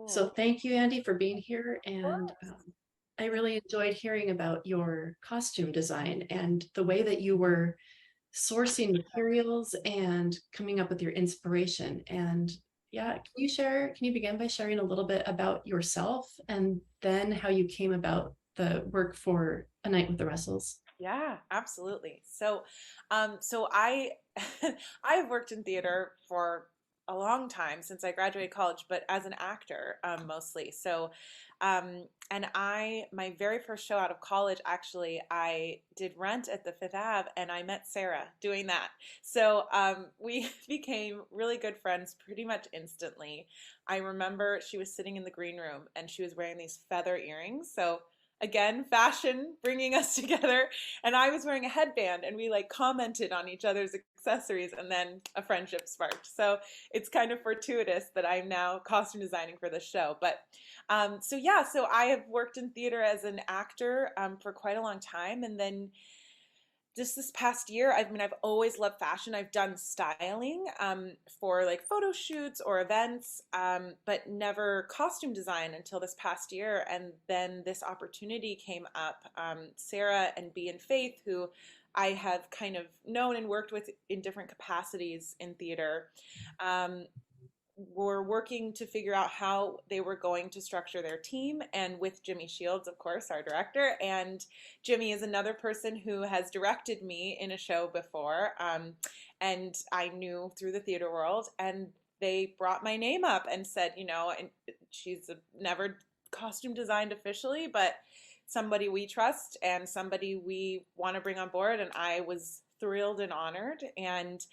So Cool. thank you, Andy, for being here. Of And course. I really enjoyed hearing about your costume design and the way that you were sourcing materials and coming up with your inspiration. And yeah, can you begin by sharing a little bit about yourself and then how you came about the work for A Night with the Russells? Yeah, absolutely. So I I've worked in theater for a long time since I graduated college, but as an actor, mostly. And my very first show out of college, actually, I did Rent at the Fifth Ave, and I met Sarah doing that. We became really good friends pretty much instantly. I remember she was sitting in the green room, and she was wearing these feather earrings. So again, fashion bringing us together, and I was wearing a headband, and we like commented on each other's accessories, and then a friendship sparked. So it's kind of fortuitous that I'm now costume designing for this show. So I have worked in theater as an actor for quite a long time, and then just this past year, I've always loved fashion. I've done styling for like photo shoots or events, but never costume design until this past year. And then this opportunity came up. Sarah and B and Faith, who I have kind of known and worked with in different capacities in theater, um, were working to figure out how they were going to structure their team, and with Jimmy Shields, of course, our director. And Jimmy is another person who has directed me in a show before, and I knew through the theater world, and they brought my name up and said, and never costume designed officially, but somebody we trust and somebody we want to bring on board. And I was thrilled and honored. And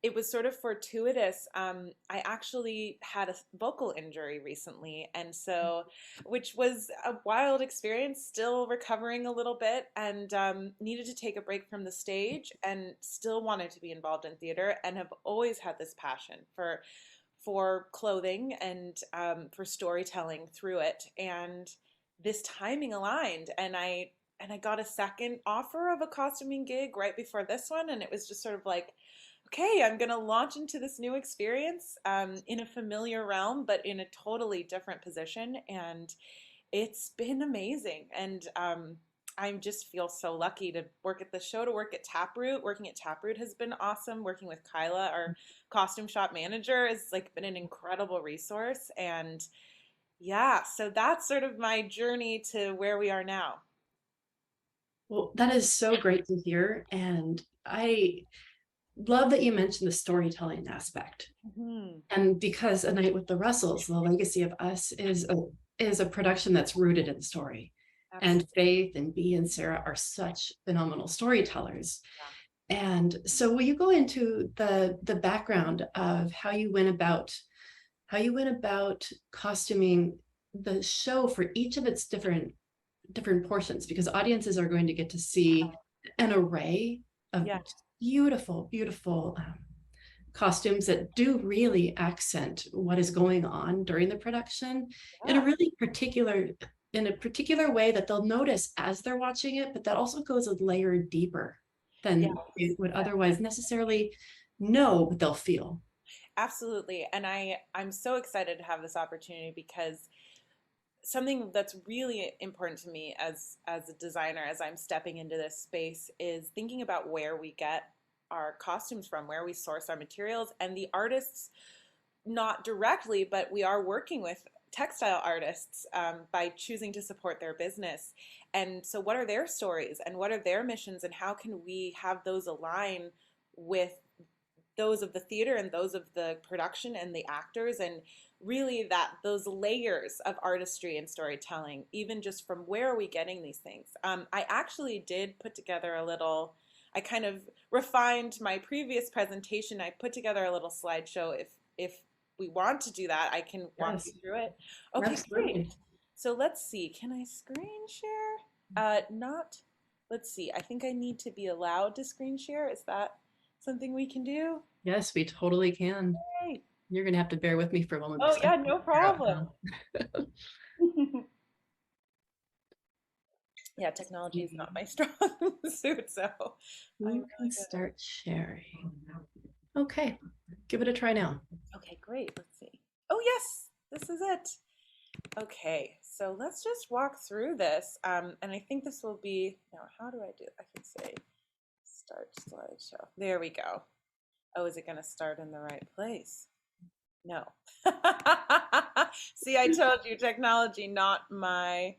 it was sort of fortuitous. I actually had a vocal injury recently, and so, which was a wild experience, still recovering a little bit, and needed to take a break from the stage, and still wanted to be involved in theater, and have always had this passion for clothing and for storytelling through it. And this timing aligned, and I got a second offer of a costuming gig right before this one, and it was just sort of like, okay, I'm going to launch into this new experience in a familiar realm, but in a totally different position. And it's been amazing. And I just feel so lucky to work at the show, to work at Taproot. Working at Taproot has been awesome. Working with Kyla, our costume shop manager, has like been an incredible resource. And yeah, so that's sort of my journey to where we are now. Well, that is so great to hear. And I love that you mentioned the storytelling aspect. Mhm. And because A Night with the Russells, The Legacy of Us is a production that's rooted in story. And Absolutely. Faith and B and Sarah are such phenomenal storytellers. Yeah. And so will you go into the background of how you went about costuming the show for each of its different portions, because audiences are going to get to see an array of Yeah. beautiful, beautiful costumes that do really accent what is going on during the production in a Yeah. really particular way that they'll notice as they're watching it, but that also goes a layer deeper Yeah. than they would otherwise necessarily know, but they'll feel. Absolutely. And I'm so excited to have this opportunity because something that's really important to me as a designer as I'm stepping into this space is thinking about where we get our costumes from, where we source our materials, and the artists, not directly, but we are working with textile artists by choosing to support their business. And so what are their stories and what are their missions, and how can we have those align with those of the theater and those of the production and the actors, and really that those layers of artistry and storytelling, even just from where are we getting these things. I actually did put together a little, I kind of refined my previous presentation. I put together a little slideshow. If we want to do that, I can walk you Yes, through it. Okay, great. absolutely. So let's see, can I screen share? Not, let's see, I think I need to be allowed to screen share. Is that something we can do? Yes, we totally can. Yay. You're going to have to bear with me for a moment Oh because I'm yeah, trying to no figure out problem. how. Yeah, Let's technology is not see. my strong suit, so I'm Who really can good at. start sharing? Okay, give it a try now. Okay, great. Let's see. Oh yes, this is it. Okay, so let's just walk through this. And I think this will be, now how do I do, I can say start slideshow. There we go. Oh, is it going to start in the right place? No. See, I told you, technology, not my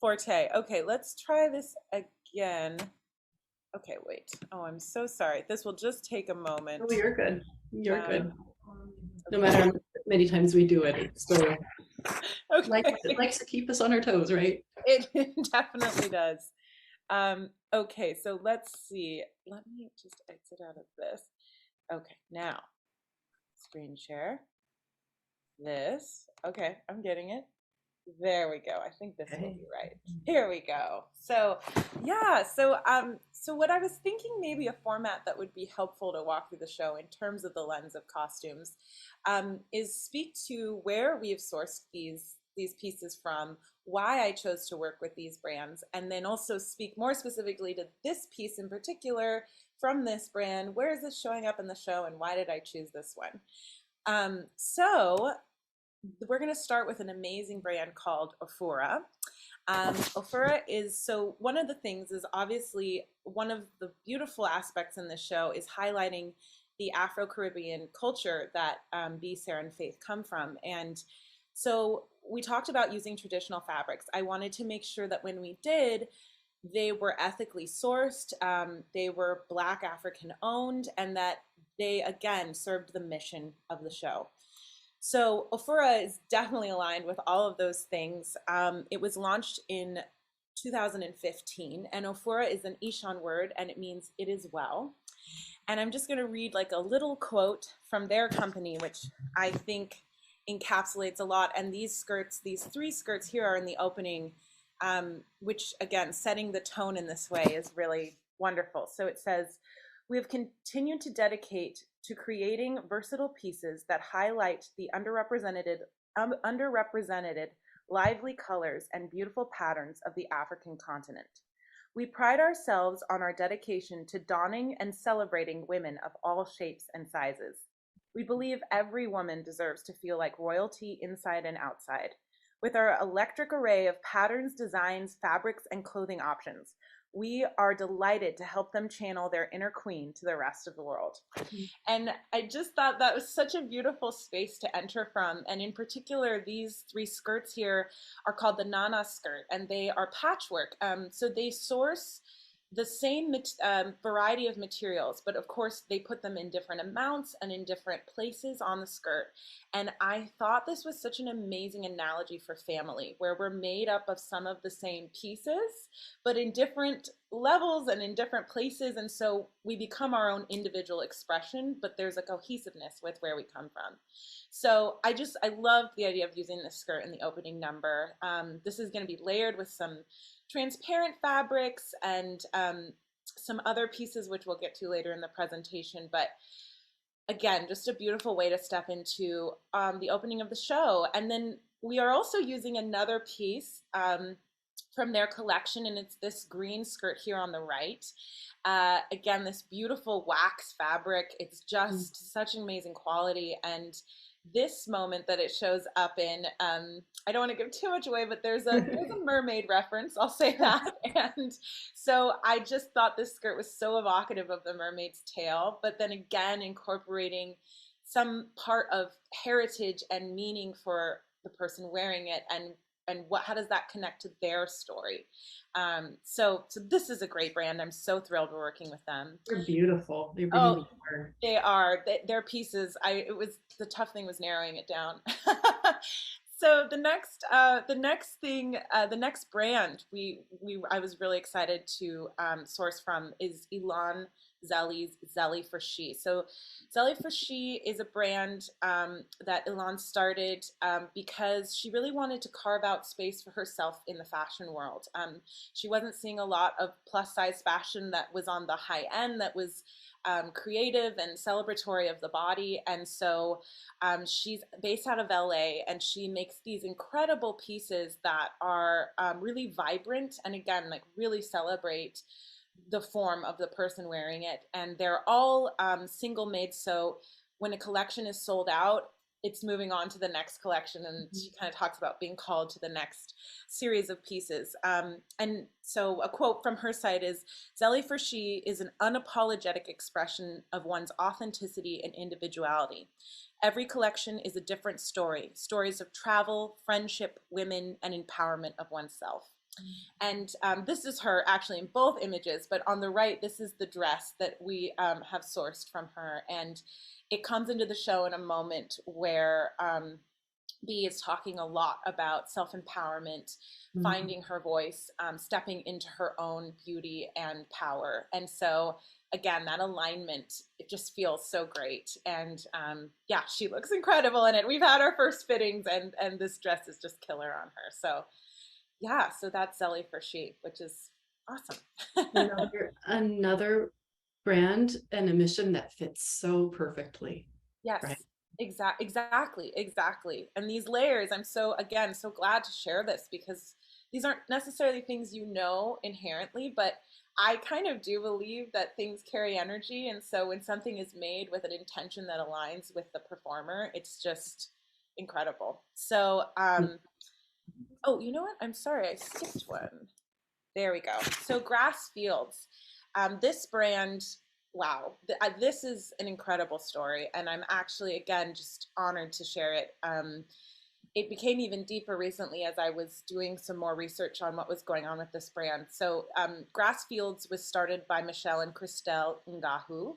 forte. Okay, let's try this again. Okay, wait. Oh, I'm so sorry. This will just take a moment. Oh, you're good. You're good. No Okay. matter how many times we do it, it's still Okay. it likes to keep us on our toes, right? It definitely does. Okay, so let's see. Let me just exit out of this. Okay, now screen share. This. Okay, I'm getting it. There we go. I think this will be right. Here we go. So, yeah, so what I was thinking, maybe a format that would be helpful to walk through the show in terms of the lens of costumes, is speak to where we have sourced these pieces from, why I chose to work with these brands, and then also speak more specifically to this piece in particular from this brand. Where is this showing up in the show, and why did I choose this one? So we're going to start with an amazing brand called Ofura. Ofura is, so one of the things is, obviously one of the beautiful aspects in the show is highlighting the Afro-Caribbean culture that B, Sarah, and Faith come from. And so we talked about using traditional fabrics. I wanted to make sure that when we did, they were ethically sourced, they were Black African owned, and that they, again, served the mission of the show. So Ofura is definitely aligned with all of those things. It was launched in 2015, and Ofura is an Ishan word, and it means it is well. And I'm just going to read like a little quote from their company, which I think encapsulates a lot. And these skirts, these three skirts here are in the opening, which again, setting the tone in this way is really wonderful. So it says, "We have continued to dedicate to creating versatile pieces that highlight the underrepresented, lively colors and beautiful patterns of the African continent. We pride ourselves on our dedication to donning and celebrating women of all shapes and sizes. We believe every woman deserves to feel like royalty inside and outside. With our electric array of patterns, designs, fabrics, and clothing options, we are delighted to help them channel their inner queen to the rest of the world." And I just thought that was such a beautiful space to enter from. And in particular, these three skirts here are called the Nana skirt, and they are patchwork. So they source the same variety of materials, but of course they put them in different amounts and in different places on the skirt. And I thought this was such an amazing analogy for family, where we're made up of some of the same pieces, but in different levels and in different places. And so we become our own individual expression, but there's a cohesiveness with where we come from. So I love the idea of using this skirt in the opening number. This is going to be layered with some transparent fabrics and some other pieces, which we'll get to later in the presentation. But again, just a beautiful way to step into the opening of the show. And then we are also using another piece from their collection, and it's this green skirt here on the right. Again, this beautiful wax fabric. It's just such an amazing quality. And this moment that it shows up in, I don't want to give too much away, but there's a mermaid reference, I'll say that. And so I just thought this skirt was so evocative of the mermaid's tail, but then again incorporating some part of heritage and meaning for the person wearing it, and how does that connect to their story. So this is a great brand. I'm so thrilled we're working with them. They're beautiful. They're Oh, they are. Their pieces. It was, the tough thing was narrowing it down. So the next brand I was really excited to source from is Ilan Zelly's Zelly for She. So Zelly for She is a brand that Ilan started because she really wanted to carve out space for herself in the fashion world. She wasn't seeing a lot of plus size fashion that was on the high end, that was creative and celebratory of the body. And so she's based out of LA, and she makes these incredible pieces that are really vibrant and, again, like really celebrate the form of the person wearing it. And they're all single made. So when a collection is sold out, it's moving on to the next collection, and she kind of talks about being called to the next series of pieces. And so a quote from her site is, Zelly for She is an unapologetic expression of one's authenticity and individuality. Every collection is a different story, stories of travel, friendship, women, and empowerment of oneself. And this is her actually in both images, but on the right, this is the dress that we have sourced from her. And it comes into the show in a moment where Bee is talking a lot about self-empowerment, finding her voice, stepping into her own beauty and power. And so again, that alignment, it just feels so great. And yeah, she looks incredible in it. We've had our first fittings, and this dress is just killer on her. So yeah, so that's Zelly for She, which is awesome. Another brand and a mission that fits so perfectly, right? Yes, exactly. And these layers, I'm so, again, so glad to share this, because these aren't necessarily things you know inherently, but I kind of do believe that things carry energy. And so when something is made with an intention that aligns with the performer, it's just incredible. So, oh, you know what? I'm sorry, I skipped one. There we go. So Grass Fields, this brand, wow, this is an incredible story, and I'm actually again just honored to share it. It became even deeper recently as I was doing some more research on what was going on with this brand. So Grass Fields was started by Michelle and Christelle Ngahu.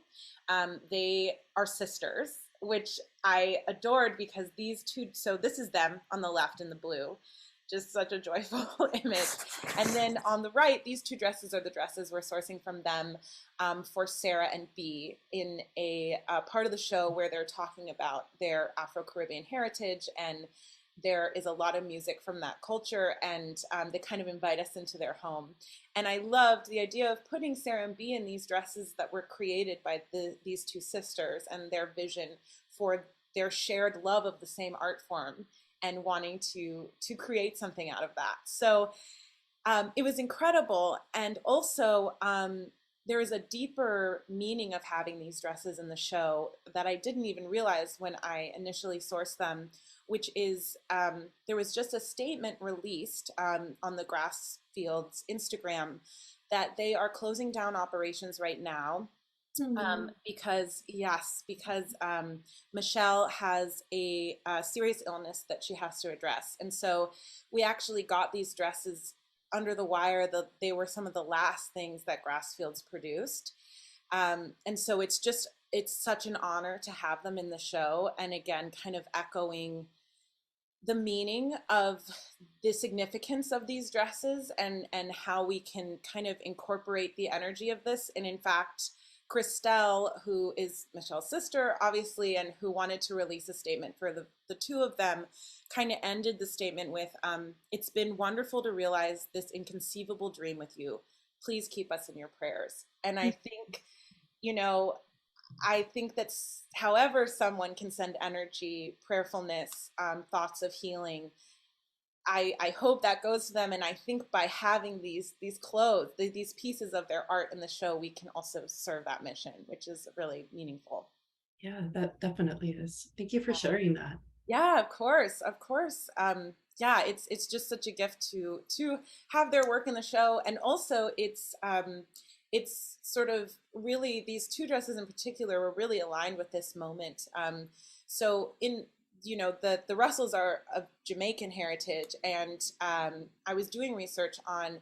They are sisters, which I adored, because these two, so this is them on the left in the blue, just such a joyful image. And then on the right, these two dresses are the dresses we're sourcing from them for Sarah and Bee in a part of the show where they're talking about their Afro-Caribbean heritage, and there is a lot of music from that culture, and they kind of invite us into their home. And I loved the idea of putting Sarah and Bee in these dresses that were created by these two sisters, and their vision for their shared love of the same art form, and wanting to create something out of that. So it was incredible. And also there is a deeper meaning of having these dresses in the show that I didn't even realize when I initially sourced them, which is there was just a statement released on the Grassfields Instagram that they are closing down operations right now. Because Michelle has a serious illness that she has to address. And so we actually got these dresses under the wire. They were some of the last things that Grassfields produced. And so it's such an honor to have them in the show. And again, kind of echoing the meaning of the significance of these dresses, and how we can kind of incorporate the energy of this. And in fact, Christelle, who is Michelle's sister, obviously, and who wanted to release a statement for the two of them, kind of ended the statement with, it's been wonderful to realize this inconceivable dream with you. Please keep us in your prayers. And I think, I think that's however someone can send energy, prayerfulness, thoughts of healing. I hope that goes to them, and I think by having these clothes, these pieces of their art in the show, we can also serve that mission, which is really meaningful. Yeah, that definitely is. Thank you for sharing that. Yeah, of course, of course. Yeah, it's just such a gift to have their work in the show, and also it's sort of really, these two dresses in particular were really aligned with this moment. So the Russells are of Jamaican heritage, and I was doing research on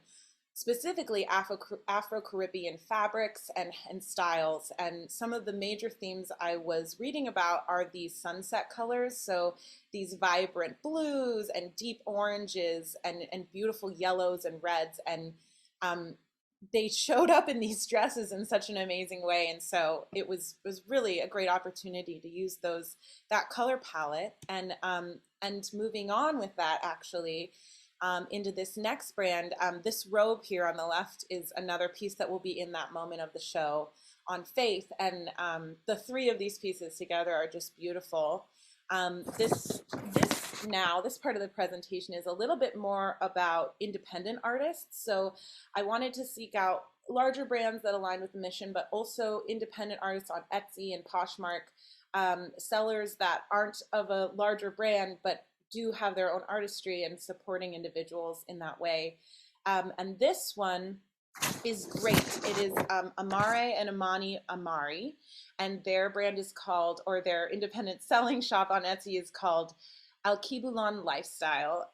specifically Afro-Caribbean fabrics and styles. And some of the major themes I was reading about are these sunset colors. So these vibrant blues and deep oranges and beautiful yellows and reds. And they showed up in these dresses in such an amazing way. And so it was really a great opportunity to use that color palette. And moving on with that, actually, into this next brand. This robe here on the left is another piece that will be in that moment of the show on Faith. And the three of these pieces together are just beautiful. This part of the presentation is a little bit more about independent artists. So I wanted to seek out larger brands that align with the mission, but also independent artists on Etsy and Poshmark sellers that aren't of a larger brand, but do have their own artistry and supporting individuals in that way. And this one is great. It is Amare and Amani Amari, and their brand is called, or their independent selling shop on Etsy is called Alkebulan Lifestyle.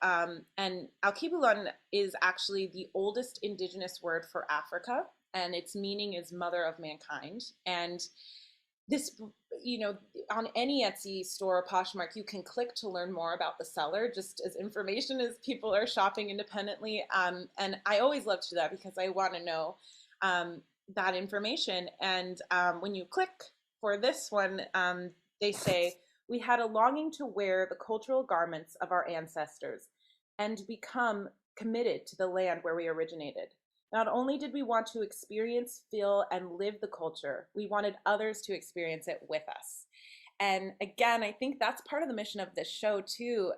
And Alkebulan is actually the oldest indigenous word for Africa, and its meaning is mother of mankind. And this, you know, on any Etsy store or Poshmark, you can click to learn more about the seller, just as information as people are shopping independently. And I always love to do that because I want to know that information. And when you click for this one, they say, we had a longing to wear the cultural garments of our ancestors and become committed to the land where we originated. Not only did we want to experience, feel, and live the culture, we wanted others to experience it with us. And again, I think that's part of the mission of this show too.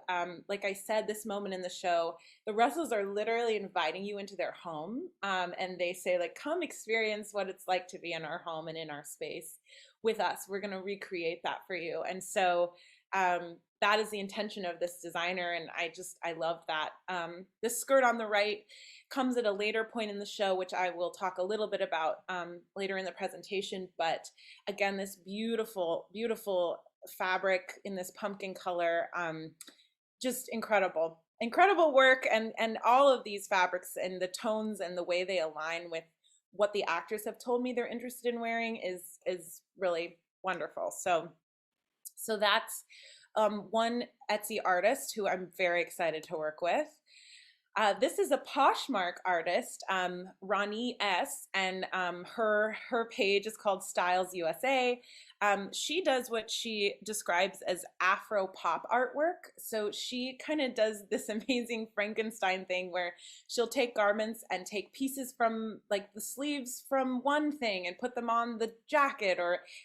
Like I said, this moment in the show, the Russells are literally inviting you into their home, and they say, like, come experience what it's like to be in our home and in our space with us. We're going to recreate that for you. And so that is the intention of this designer, and I love that. This skirt on the right comes at a later point in the show, which I will talk a little bit about later in the presentation. But again, this beautiful, beautiful fabric in this pumpkin color, just incredible, incredible work. And all of these fabrics and the tones and the way they align with what the actors have told me they're interested in wearing is really wonderful. So that's one Etsy artist who I'm very excited to work with. This is a Poshmark artist, Ronnie S., and her page is called Styles USA. She does what she describes as Afro pop artwork. So she kind of does this amazing Frankenstein thing where she'll take garments and take pieces from like the sleeves from one thing and put them on the jacket,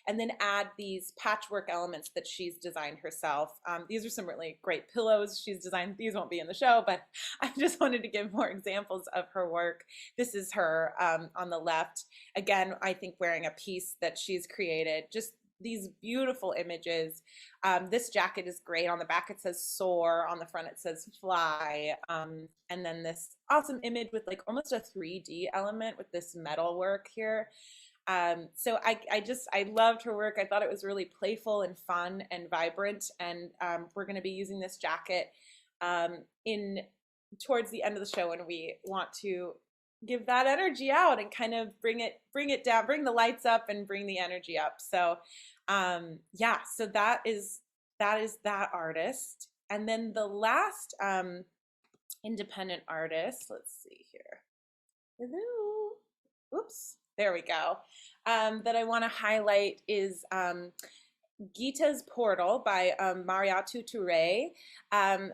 and then add these patchwork elements that she's designed herself. These are some really great pillows she's designed. These won't be in the show, but I just wanted to give more examples of her work. This is her on the left. Again, I think wearing a piece that she's created. Just these beautiful images. This jacket is great. On the back it says soar. On the front it says fly. And then this awesome image with like almost a 3D element with this metal work here. So I loved her work. I thought it was really playful and fun and vibrant. And we're going to be using this jacket in towards the end of the show, and we want to give that energy out and kind of bring it down, bring the lights up and bring the energy up. So yeah, so that is that artist. And then the last independent artist, let's see here. Hello. Oops, there we go. That I want to highlight is Gita's Portal by Mariatu Touré.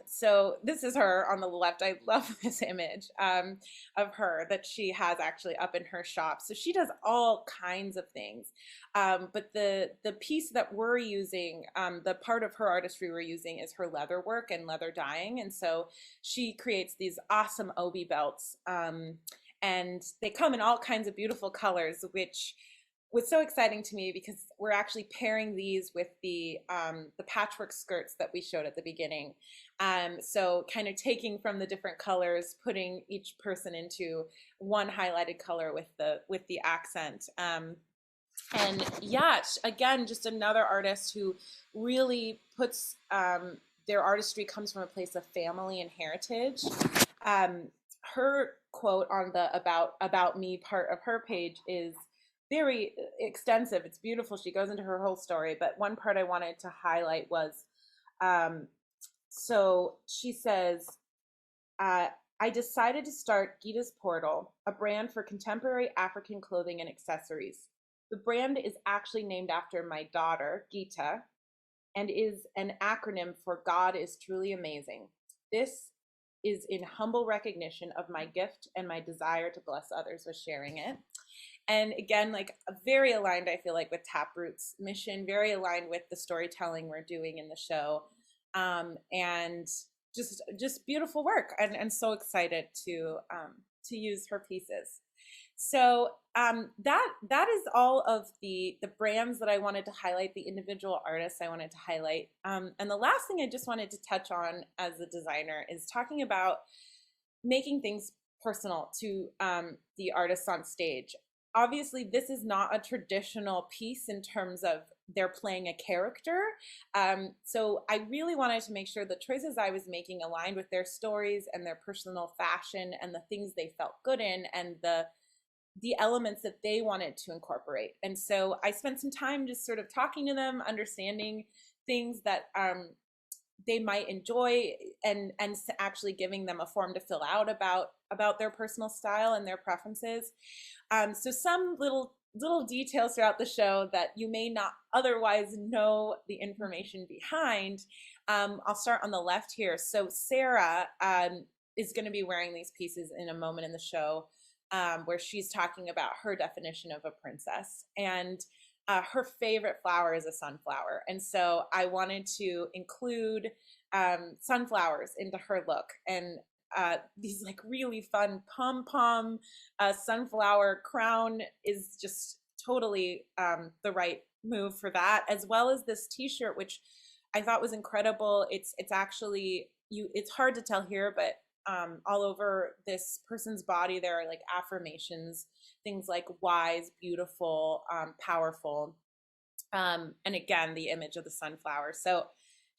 So this is her on the left. I love this image of her that she has actually up in her shop. So she does all kinds of things. But the piece that we're using, the part of her artistry we're using is her leather work and leather dyeing. And so she creates these awesome obi belts. And they come in all kinds of beautiful colors, which was so exciting to me because we're actually pairing these with the patchwork skirts that we showed at the beginning. So kind of taking from the different colors, putting each person into one highlighted color with the accent. And yeah, again, just another artist who really puts their artistry comes from a place of family and heritage. Her quote on the about me part of her page is very extensive. It's beautiful. She goes into her whole story, but one part I wanted to highlight was, so she says, I decided to start Gita's Portal, a brand for contemporary African clothing and accessories. The brand is actually named after my daughter, Gita, and is an acronym for God is truly amazing. This is in humble recognition of my gift and my desire to bless others with sharing it. And again, like very aligned, I feel like, with Taproot's mission, very aligned with the storytelling we're doing in the show. And just beautiful work, and so excited to use her pieces. So that is all of the brands that I wanted to highlight, the individual artists I wanted to highlight. And the last thing I just wanted to touch on as a designer is talking about making things personal to the artists on stage. Obviously, this is not a traditional piece in terms of they're playing a character. So I really wanted to make sure the choices I was making aligned with their stories and their personal fashion and the things they felt good in and the elements that they wanted to incorporate. And so I spent some time just sort of talking to them, understanding things that they might enjoy, and actually giving them a form to fill out about their personal style and their preferences. So some little details throughout the show that you may not otherwise know the information behind. I'll start on the left here. So Sarah is going to be wearing these pieces in a moment in the show, where she's talking about her definition of a princess. And her favorite flower is a sunflower. And so I wanted to include sunflowers into her look. And these like really fun pom-pom sunflower crown is just totally the right move for that, as well as this t-shirt, which I thought was incredible. It's actually, it's hard to tell here, but all over this person's body there are like affirmations, things like wise, beautiful, powerful, and again the image of the sunflower. So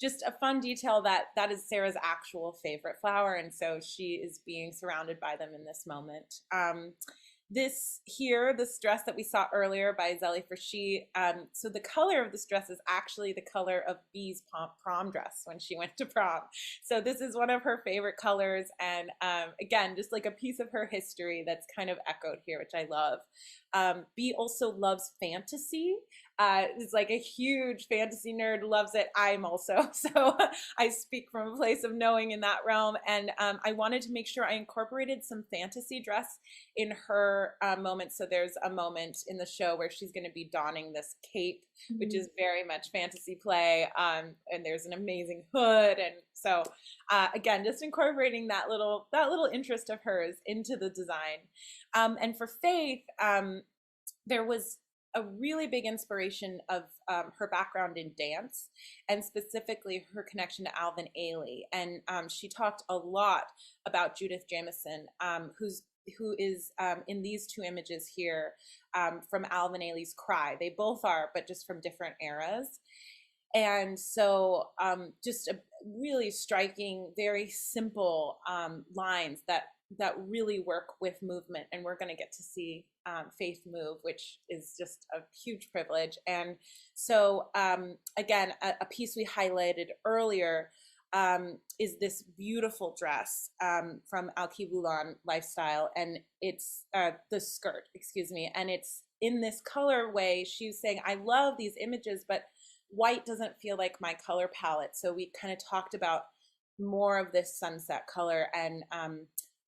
just a fun detail that is Sarah's actual favorite flower, and so she is being surrounded by them in this moment. This dress that we saw earlier by Zeli Frasci, so the color of this dress is actually the color of Bee's prom dress when she went to prom. So this is one of her favorite colors, and again, just like a piece of her history that's kind of echoed here, which I love. Bee also loves fantasy. Is like a huge fantasy nerd, loves it. I'm also, so I speak from a place of knowing in that realm. And I wanted to make sure I incorporated some fantasy dress in her moment. So there's a moment in the show where she's going to be donning this cape, which is very much fantasy play. And there's an amazing hood. And so again, just incorporating that little interest of hers into the design. And for Faith, there was a really big inspiration of her background in dance, and specifically her connection to Alvin Ailey. And she talked a lot about Judith Jamison, who is in these two images here, from Alvin Ailey's Cry. They both are, but just from different eras. And so just a really striking, very simple lines that really work with movement. And we're going to get to see Faith move, which is just a huge privilege. And so again, a piece we highlighted earlier is this beautiful dress from Alki Vulan Lifestyle. And it's the skirt, excuse me. And it's in this colorway. She's saying, I love these images, but white doesn't feel like my color palette. So we kind of talked about more of this sunset color and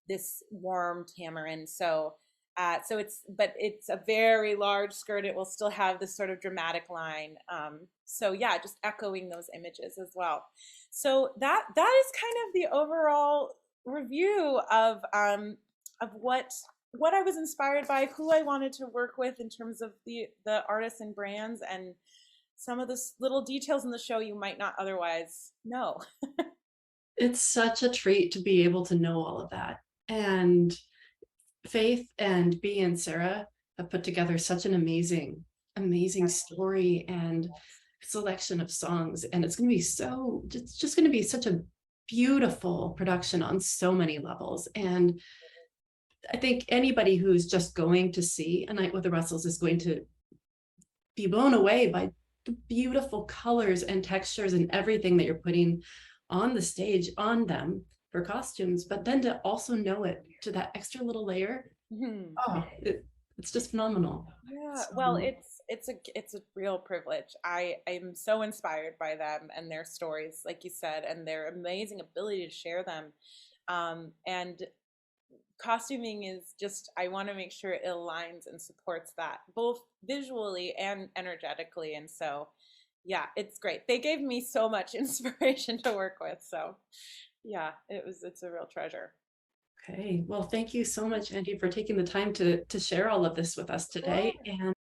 this warm tamarin. So it's a very large skirt. It will still have this sort of dramatic line. So yeah, just echoing those images as well. So that is kind of the overall review of what I was inspired by, who I wanted to work with in terms of the artists and brands, and some of the little details in the show you might not otherwise know. It's such a treat to be able to know all of that. And Faith and Bea and Sarah have put together such an amazing story and selection of songs. And it's going to be it's just going to be such a beautiful production on so many levels. And I think anybody who's just going to see A Night with the Russells is going to be blown away by the beautiful colors and textures and everything that you're putting on the stage on them for costumes, but then to also know it to that extra little layer. Oh, it's just phenomenal. Yeah, well, it's a real privilege. I am so inspired by them and their stories, like you said, and their amazing ability to share them. And costuming is just, I want to make sure it aligns and supports that, both visually and energetically. And so, yeah, it's great. They gave me so much inspiration to work with. So yeah, it's a real treasure. Okay. Well, thank you so much, Andy, for taking the time to share all of this with us today. Sure. And